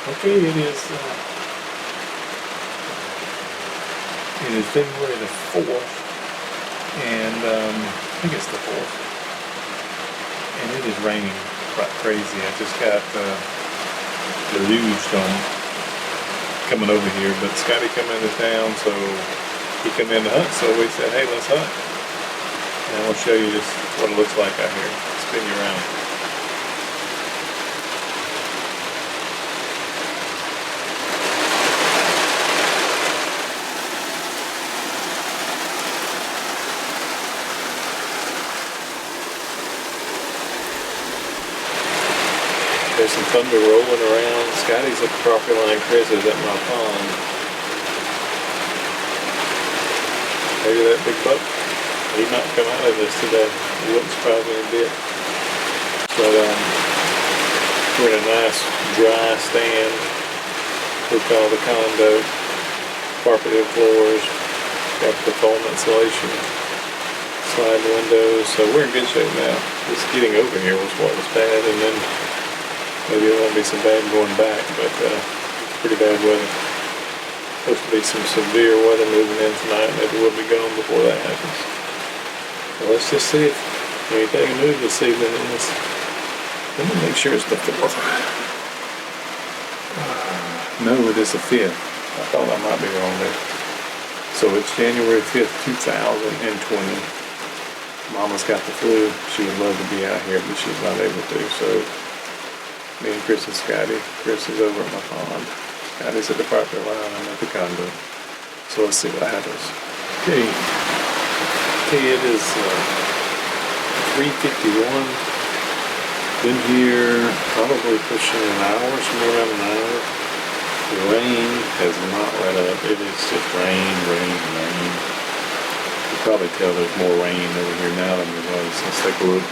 Okay, it is February the 4th, and I think it's the 4th, and it is raining like crazy. I just got deluged on coming over here, but Scotty come into town, so he come in to hunt, so we said, hey, let's hunt. And I want to show you just what it looks like out here. Spin you around. There's some thunder rolling around. Scotty's at the property line. Chris is at my pond. Maybe that big buck. He might come out of this today. It wouldn't surprise me a bit. But we're in a nice dry stand. We call the condo. Carpeted floors. Got the foam insulation. Slide windows. So we're in good shape now. Just getting over here was what was bad, and then maybe it won't be so bad going back, but it's pretty bad weather. Supposed to be some severe weather moving in tonight. Maybe we'll be gone before that happens. Well, let's just see if anything moves this evening. Let me make sure it's the 4th. No, it is the 5th. I thought I might be wrong there. So it's January 5th, 2020. Mama's got the flu. She would love to be out here, but she's not able to, so me and Chris and Scotty. Chris is over at my pond. Scotty's at the property line. I'm at the condo. So let's see what happens. Okay, it is 3:51. Been here probably pushing an hour, somewhere around an hour. The rain has not let up. It is just rain. You can probably tell there's more rain over here now than there was. Let's take a look.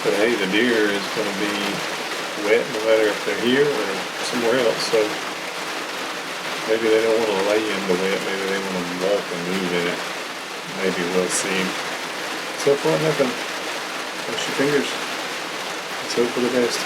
But hey, the deer is going to be wet no matter if they're here or somewhere else. So maybe they don't want to lay in the wet. Maybe they want to walk and move in it. Maybe we'll see. So far, nothing. Cross your fingers. Let's hope for the best.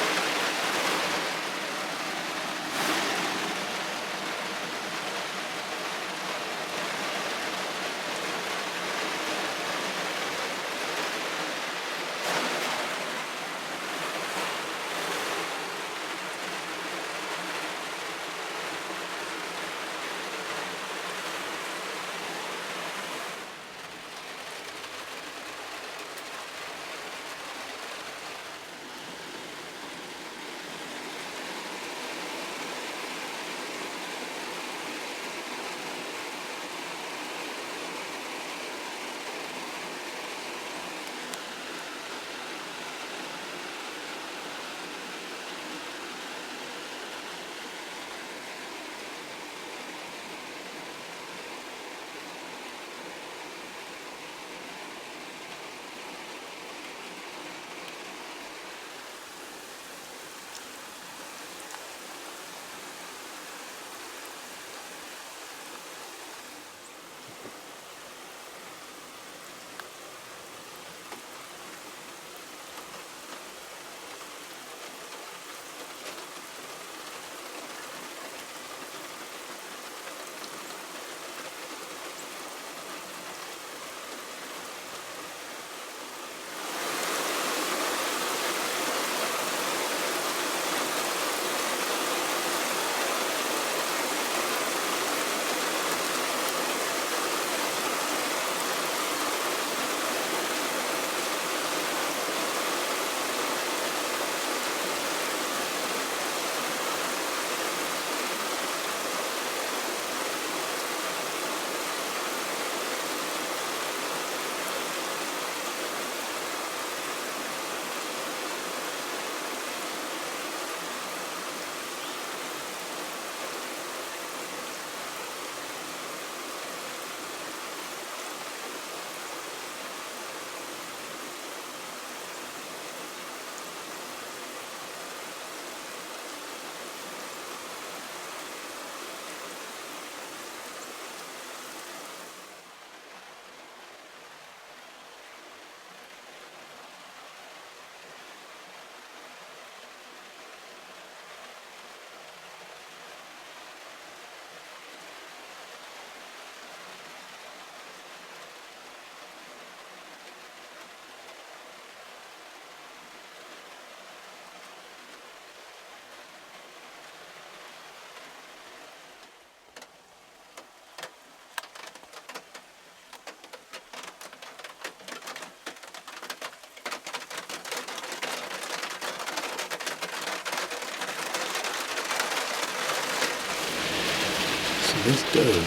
this doe,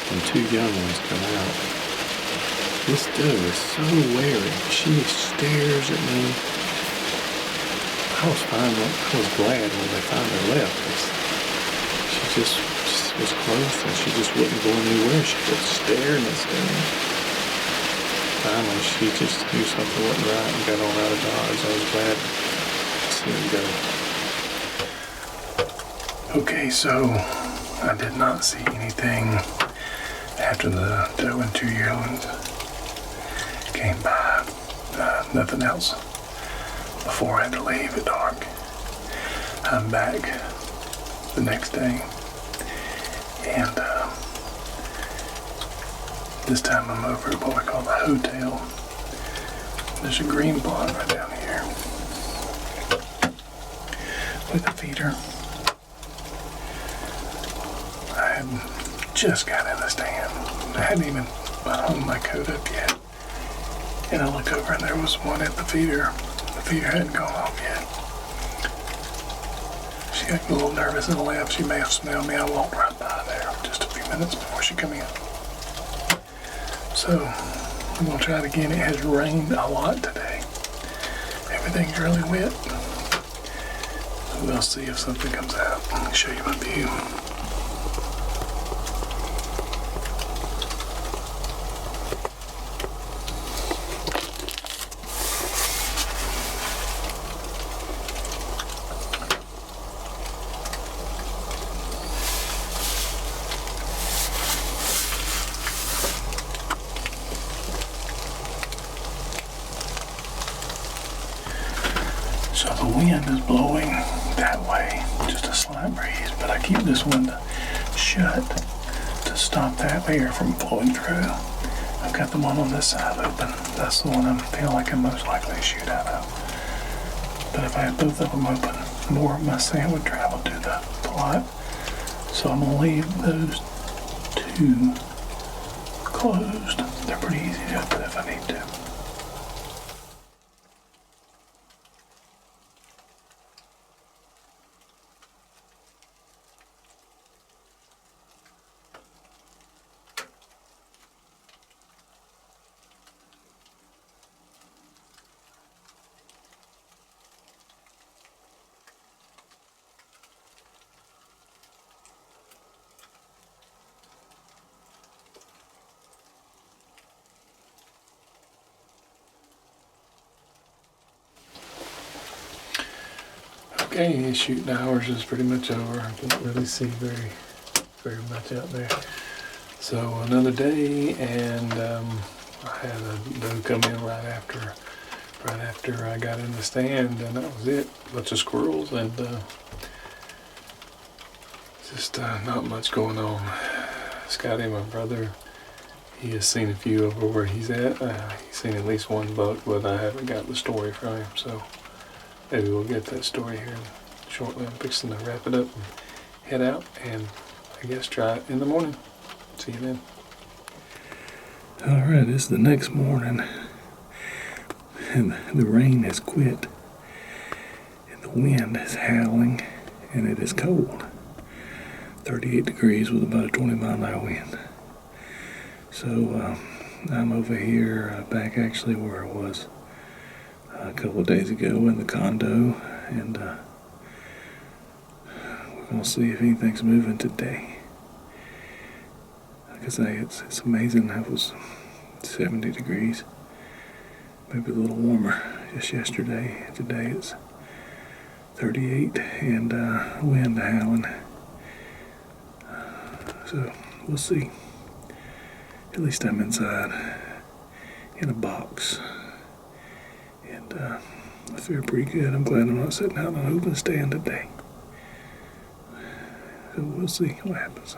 when two young ones come out, this doe is so wary. She stares at me. I was glad when they finally left. She just was close and she just wouldn't go anywhere. She kept staring and staring. Finally, she just knew something wasn't right and got on out of Dodge. I was glad to see him go. Okay, so I did not see anything after the doe and 2 yearlings came by. Nothing else before I had to leave at dark. I'm back the next day, and this time I'm over at what we call the hotel. There's a green plot right down here with a feeder. I had just got in the stand. I hadn't even hung my coat up yet. And I look over and there was one at the feeder. The feeder hadn't gone off yet. She got a little nervous and left. She may have smelled me. I walked right by there just a few minutes before she came in. So, I'm going to try it again. It has rained a lot today. Everything's really wet. So we'll see if something comes out. Let me show you my view. So the wind is blowing that way, just a slight breeze, but I keep this window shut to stop that air from flowing through. I've got the one on this side open. That's the one I feel like I'm most likely to shoot out of. But if I had both of them open, more of my sand would travel to the plot. So I'm gonna leave those two closed. They're pretty easy to open if I need to. Okay, shooting hours is pretty much over. I can't really see very much out there. So another day, and I had a doe come in right after I got in the stand, and that was it. A bunch of squirrels, and just not much going on. Scotty, my brother, he has seen a few over where he's at. He's seen at least one buck, but I haven't got the story from him, so maybe we'll get that story here shortly. I'm fixing to wrap it up and head out, and I guess try it in the morning. See you then. Alright, it's the next morning, and the rain has quit, and the wind is howling, and it is cold. 38 degrees with about a 20-mile-an-hour wind. So I'm over here, back actually where I was a couple of days ago in the condo, and we're going to see if anything's moving today. Like I say, it's amazing. It was 70 degrees, maybe a little warmer just yesterday. Today it's 38 and wind howling. So we'll see. At least I'm inside in a box. And I feel pretty good. I'm glad I'm not sitting out on an open stand today. So we'll see what happens.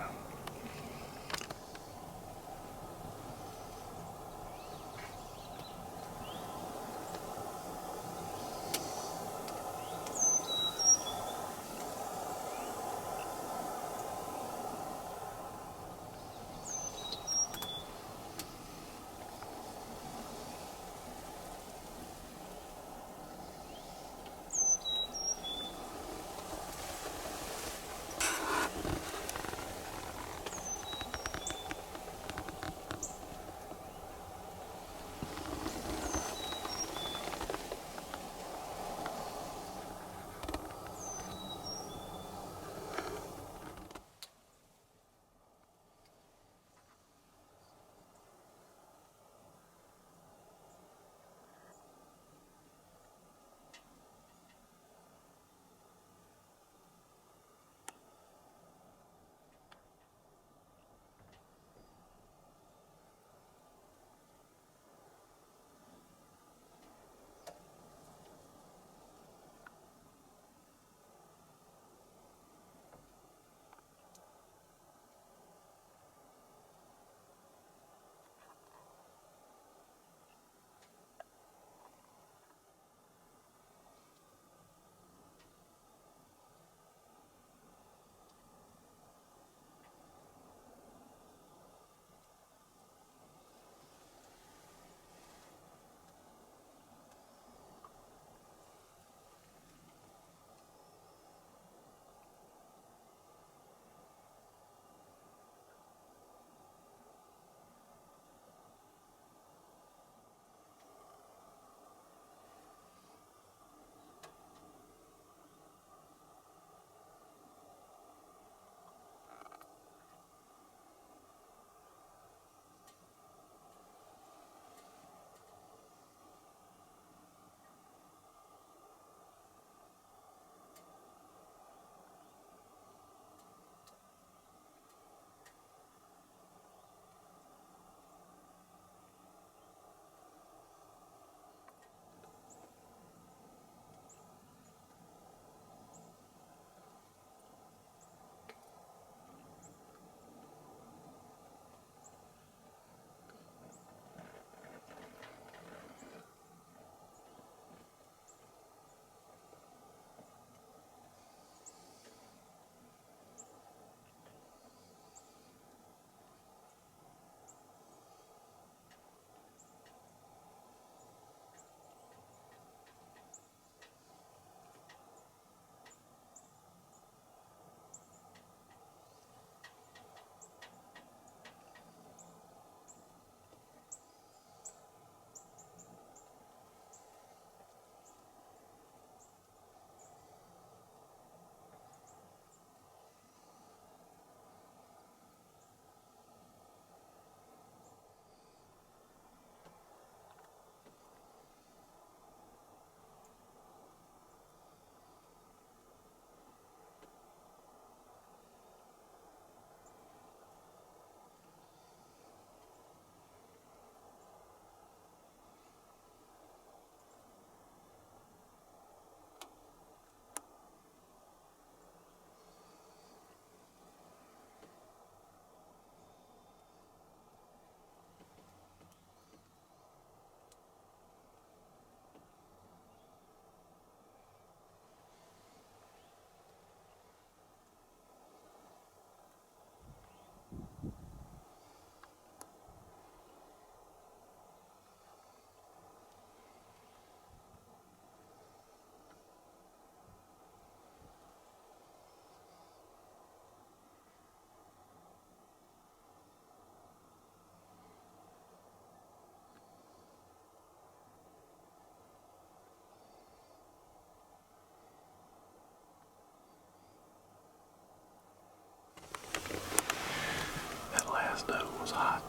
last doe was hot.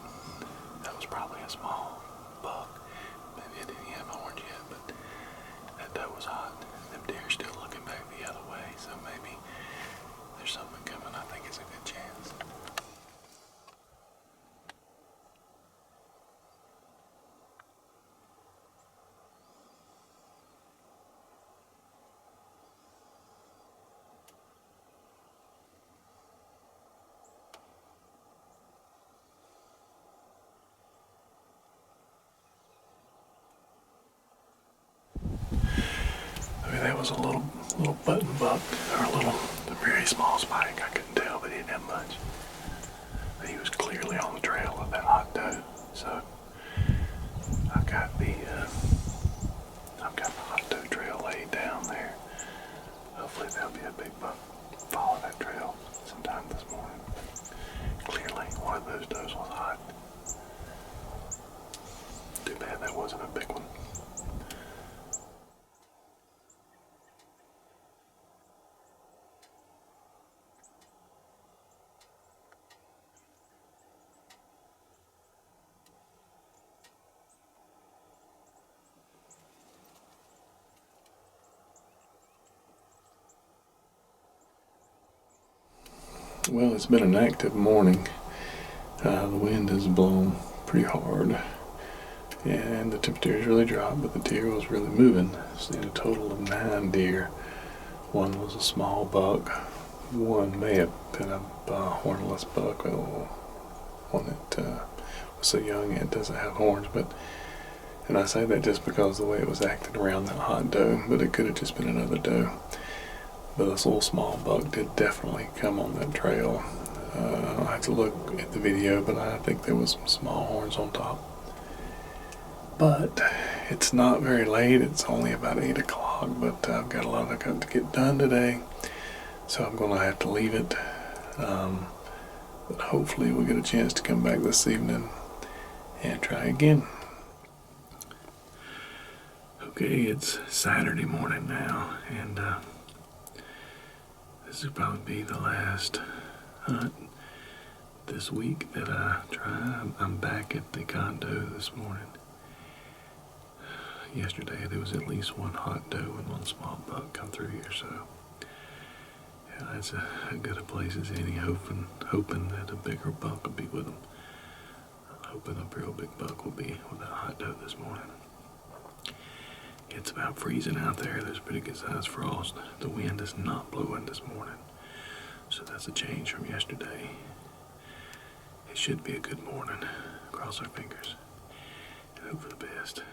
That was probably a small buck. Maybe it didn't have horns yet, but that doe was hot. Them deer still looking back the other way, so maybe there's something coming. I think it's a good chance. That was a little button buck, or a very small spike. I couldn't tell, but he didn't have much. But he was clearly on the trail of that hot doe. So I've got the hot doe trail laid down there. Hopefully there'll be a big buck follow that trail sometime this morning. Clearly one of those does was hot. Too bad that wasn't a big one. Well, it's been an active morning. The wind has blown pretty hard, and the temperature's really dropped, but the deer was really moving. Seen a total of 9 deer. One was a small buck. One may have been a hornless buck. One that was so young it doesn't have horns, and I say that just because of the way it was acting around that hot doe, but it could have just been another doe. But this little small buck did definitely come on that trail. I'll have to look at the video, but I think there was some small horns on top. But it's not very late. It's only about 8 o'clock, but I've got a lot I've got to get done today, so I'm going to have to leave it. But hopefully we'll get a chance to come back this evening and try again. Okay, it's Saturday morning now, and this will probably be the last hunt this week that I try. I'm back at the condo this morning. Yesterday there was at least one hot doe and one small buck come through here, so yeah, that's as good a place as any, hoping that a bigger buck will be with them. I'm hoping a real big buck will be with that hot doe this morning. It's about freezing out there. There's a pretty good sized frost. The wind is not blowing this morning, so that's a change from yesterday. It should be a good morning. Cross our fingers and hope for the best.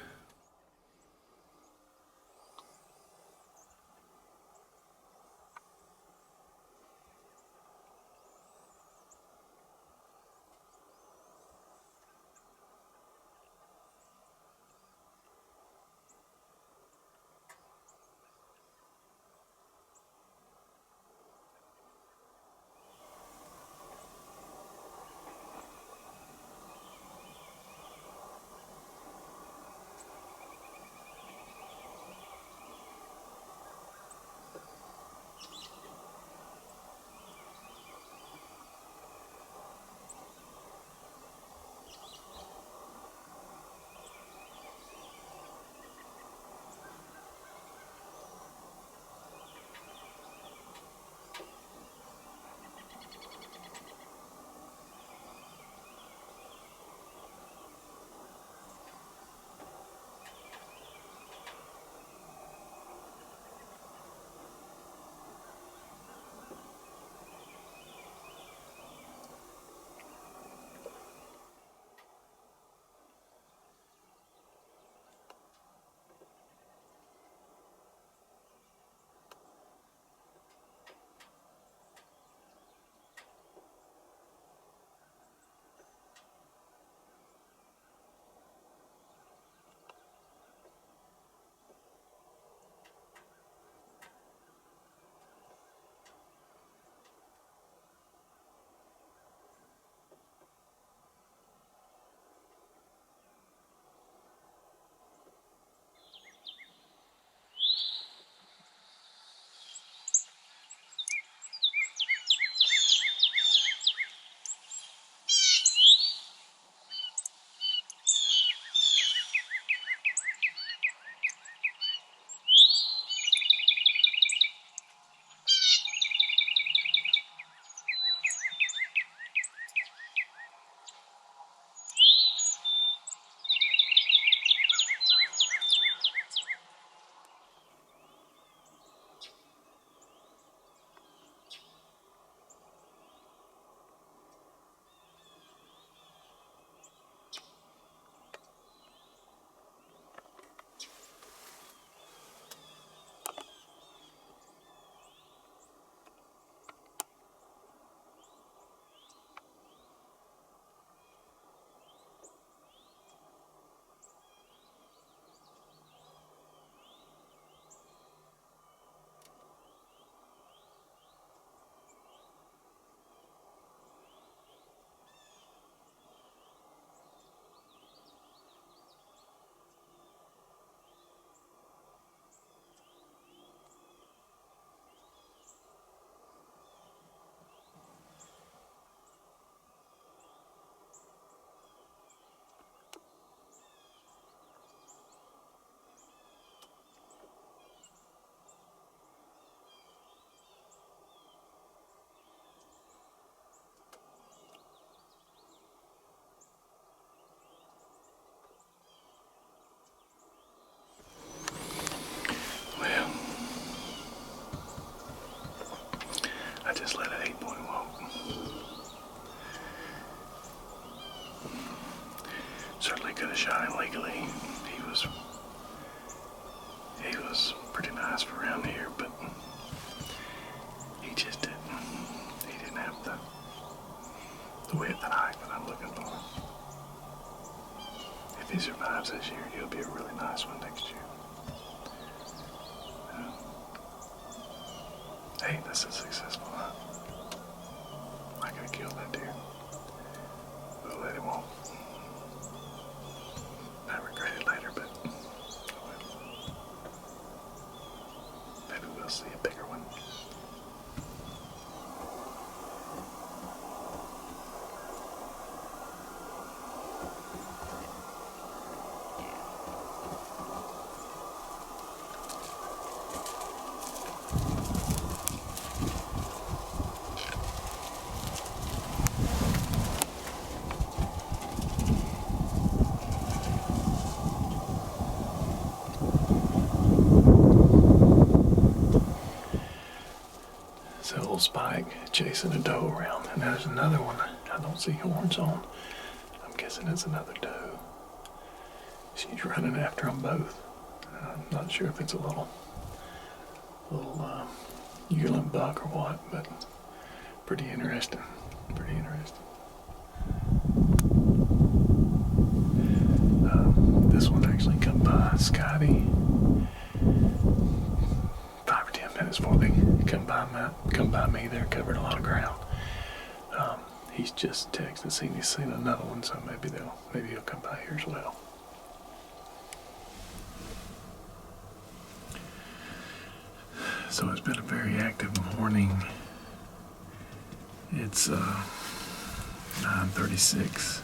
This is successful. I gotta kill that deer. We'll let him walk. I regret it later, but oh well. Maybe we'll see a bigger one. It's a little spike chasing a doe around, and there's another one I don't see horns on. I'm guessing it's another doe. She's running after them both. I'm not sure if it's a little yearling buck or what, but pretty interesting. Pretty interesting. This one actually come by Scotty 5 or 10 minutes before they come by me. They're covered a lot of ground. He's just texted, he's seen another one, so maybe he'll come by here as well. So it's been a very active morning. It's 9:36.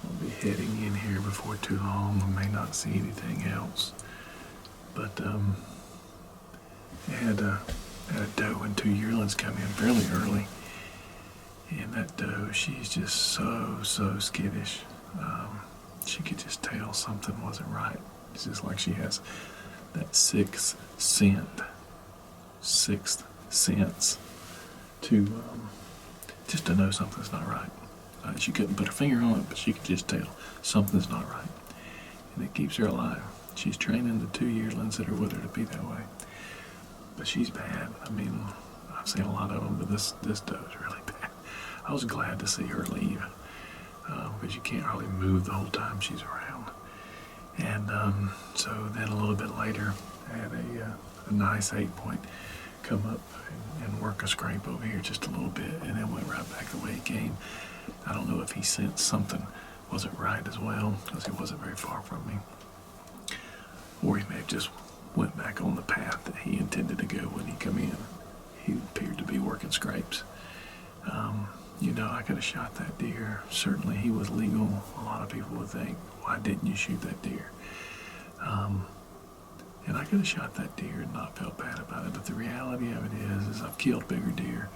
I'll be heading in here before too long. I may not see anything else, but I had a doe and 2 yearlings come in fairly early, and that doe, she's just so skittish. She could just tell something wasn't right. It's just like she has that sixth sense to just to know something's not right. She couldn't put her finger on it, but she could just tell something's not right, and it keeps her alive. She's training the 2 yearlings that are with her to be that way, but she's bad. I mean, I've seen a lot of them, but this doe is really bad. I was glad to see her leave, because you can't hardly move the whole time she's around. And so then a little bit later, I had a nice 8-point come up and work a scrape over here just a little bit, and then went right back the way he came. I don't know if he sensed something wasn't right as well, because he wasn't very far from me, or he may have just went back on the path that he intended to go when he come in. He appeared to be working scrapes. I could have shot that deer. Certainly he was legal. A lot of people would think, why didn't you shoot that deer? And I could have shot that deer and not felt bad about it, but the reality of it is I've killed bigger deer.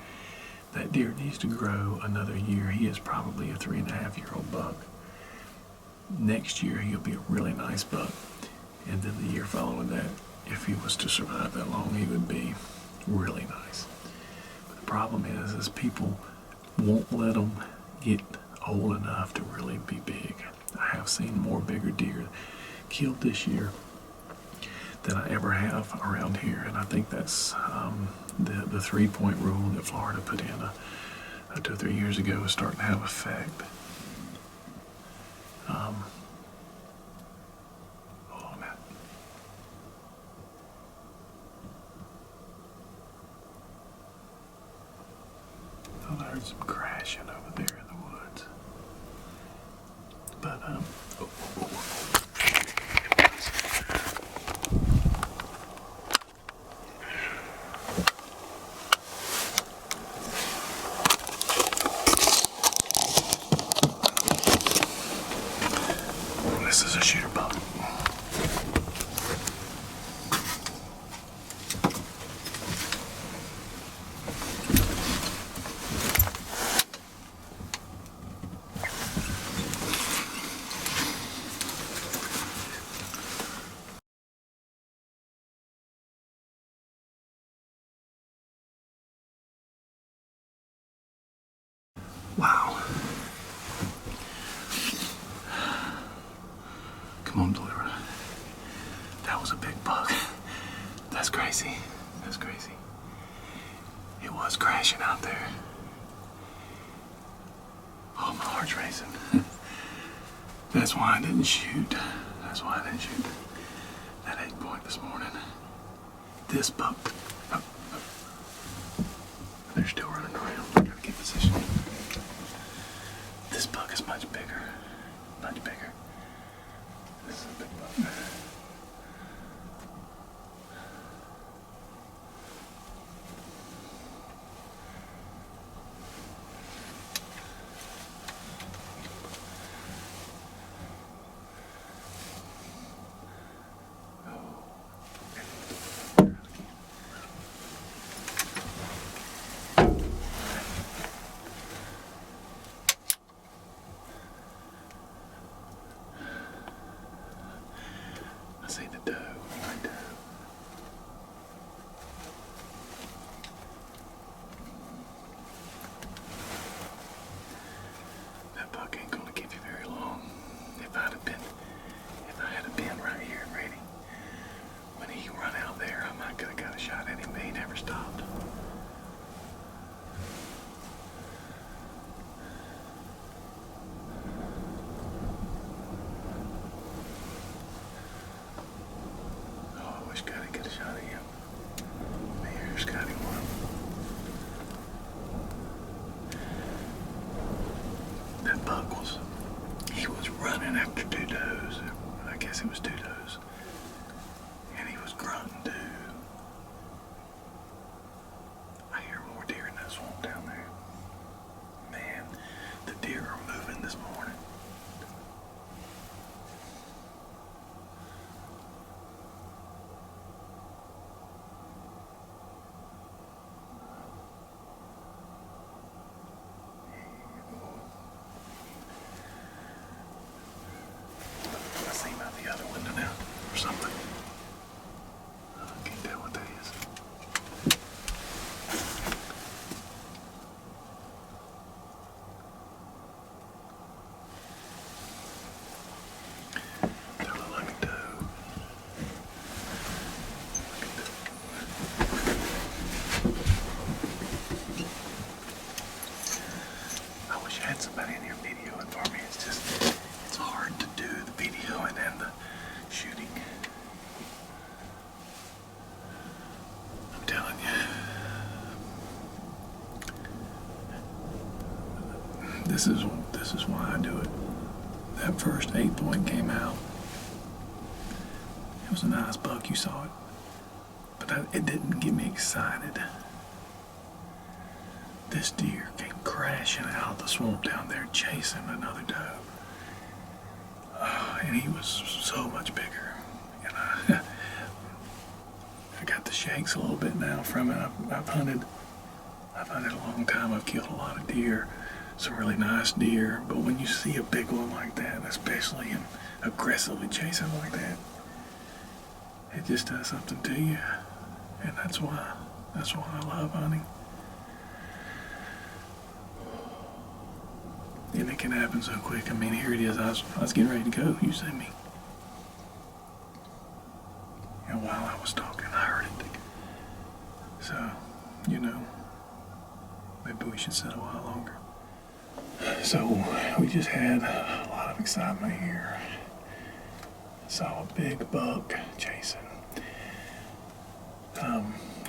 That deer needs to grow another year. He is probably a 3.5-year-old buck. Next year he'll be a really nice buck, and then the year following that, if he was to survive that long, he would be really nice. But the problem is people won't let them get old enough to really be big. I have seen more bigger deer killed this year than I ever have around here, and I think that's the 3-point rule that Florida put in 2 or 3 years ago is starting to have effect. Hold on a minute. Thought I heard some crashing over there in the woods, but this is a shooter buck. Wow. Come on, deliver. That was a big buck. That's crazy. That's crazy. It was crashing out there. Oh, my heart's racing. That's why I didn't shoot. That's why I didn't shoot that 8-point this morning. This buck. they're still running around. I gotta get position. This buck is much bigger. Much bigger. This is a big buck. I see the doe, my doe. That buck ain't gonna give you very long. If I had a been right here and ready, when he run out there, I might could have got a shot at him, but he never stopped. Scotty get a shot at him. Here, Scotty won. That buck he was running after two does. I guess it was two does. And he was grunting too. I hear more deer in that swamp down there. Man, the deer are moving this morning. The other window now, or something. I can't tell what that is. That look like a doe. I wish I had somebody in here videoing for me. It's hard to do the video and then the shooting. I'm telling you, this is why I do it. That first 8-point came out. It was a nice buck, you saw it, but it didn't get me excited. This deer came crashing out of the swamp down there, chasing another doe. And he was so much bigger. And I got the shakes a little bit now from it. I've hunted a long time. I've killed a lot of deer, some really nice deer. But when you see a big one like that, especially him aggressively chasing like that, it just does something to you. And that's why I love hunting. And it can happen so quick. I mean, here it is. I was getting ready to go. You see me. And while I was talking, I heard it. So, maybe we should sit a while longer. So, we just had a lot of excitement here. Saw a big buck chasing.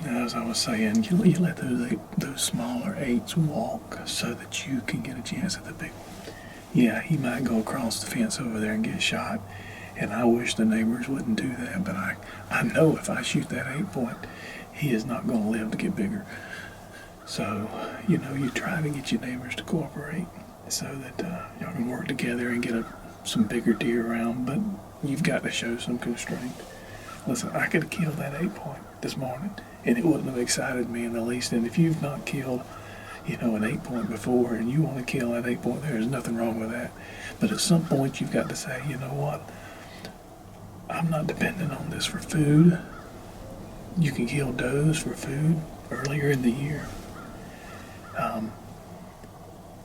As I was saying, you let those smaller 8s walk so that you can get a chance at the big one. Yeah, he might go across the fence over there and get shot, and I wish the neighbors wouldn't do that, but I know if I shoot that 8-point, he is not going to live to get bigger. So, you try to get your neighbors to cooperate so that y'all can work together and get some bigger deer around, but you've got to show some constraint. Listen, I could have killed that 8-point this morning, and it wouldn't have excited me in the least. And if you've not killed, an 8-point before, and you want to kill that 8-point, there's nothing wrong with that. But at some point, you've got to say, you know what? I'm not dependent on this for food. You can kill does for food earlier in the year.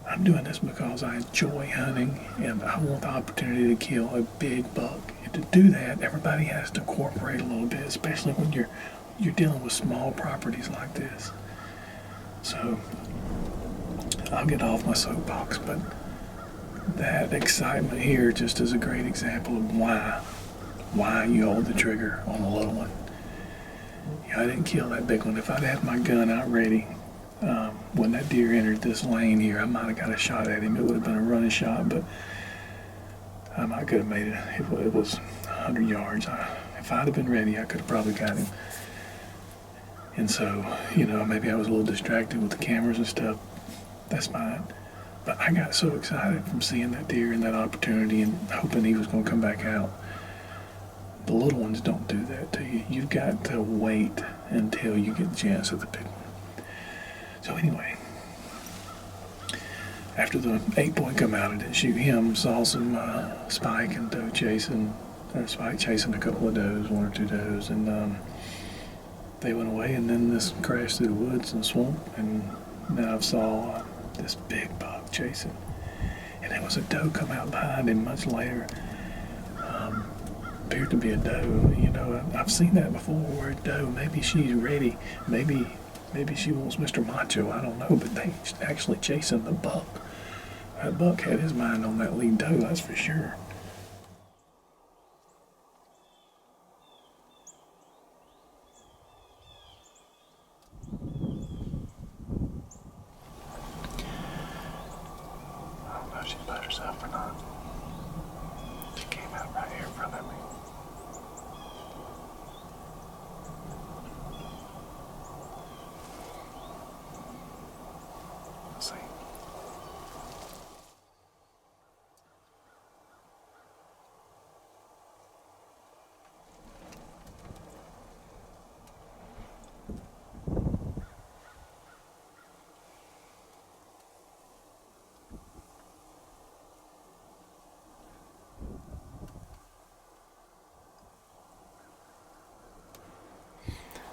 I'm doing this because I enjoy hunting, and I want the opportunity to kill a big buck. And to do that, everybody has to cooperate a little bit, especially when you're dealing with small properties like this. So I'll get off my soapbox, but that excitement here just is a great example of why you hold the trigger on a little one. I didn't kill that big one. If I'd had my gun out ready, When that deer entered this lane here, I might have got a shot at him. It would have been a running shot, but I might could have made it. It was 100 yards. If I'd have been ready, I could have probably got him. And so, maybe I was a little distracted with the cameras and stuff. That's fine. But I got so excited from seeing that deer and that opportunity and hoping he was going to come back out. The little ones don't do that to you. You've got to wait until you get the chance at the big one. So anyway, after the 8-point come out, I didn't shoot him. Saw some spike and doe chasing, spike chasing a couple of does, 1 or 2 does, and they went away. And then this crashed through the woods and swamp, and then I saw this big buck chasing, and there was a doe come out behind him much later. Appeared to be a doe. I've seen that before, where a doe, maybe she's ready, maybe she wants Mr. Macho, I don't know, but they actually chasing the buck. That buck had his mind on that lead doe, that's for sure. I don't know if she's by herself or not. She came out right here in front of me. Let's see.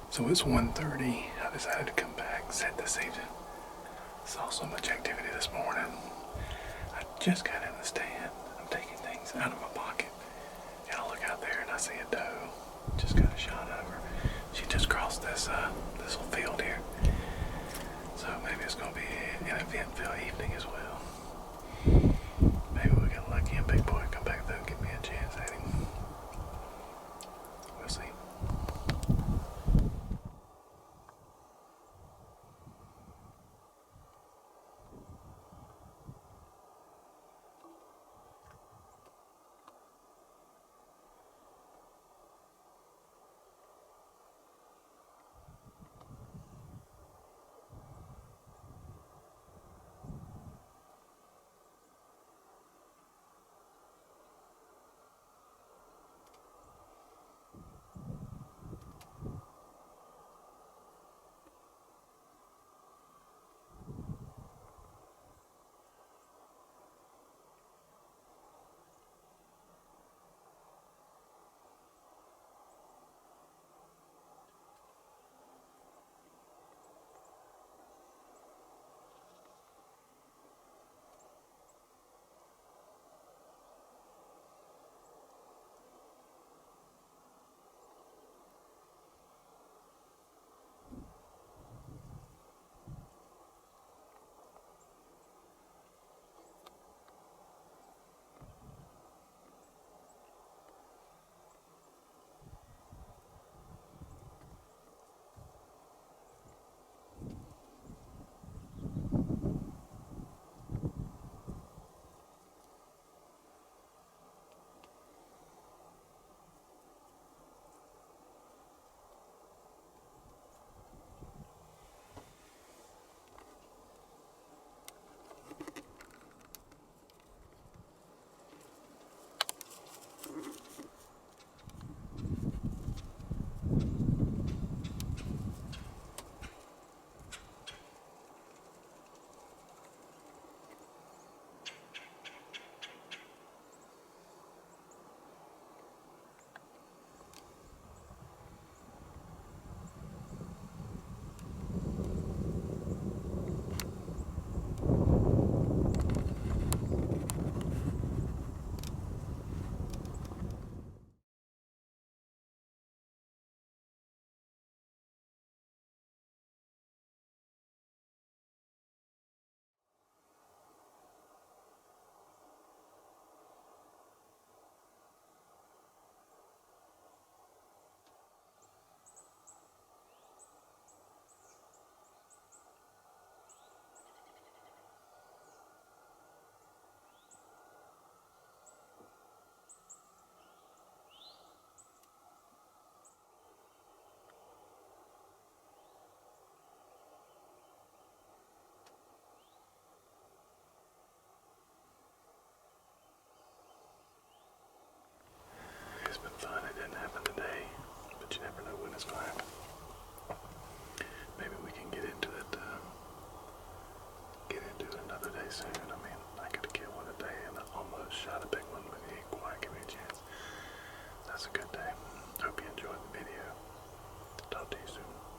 So it's 1:30. I decided to come back, set the season. Saw so much activity this morning. I just got in the stand. I'm taking things out of my pocket. And I look out there and I see a doe. Just got a shot of her. She just crossed this little field here. So maybe it's going to be an event-filled evening as well. Maybe we'll get lucky and Big Boy come back through and give me a chance at him. We'll see. That's a good day. Hope you enjoyed the video. Talk to you soon.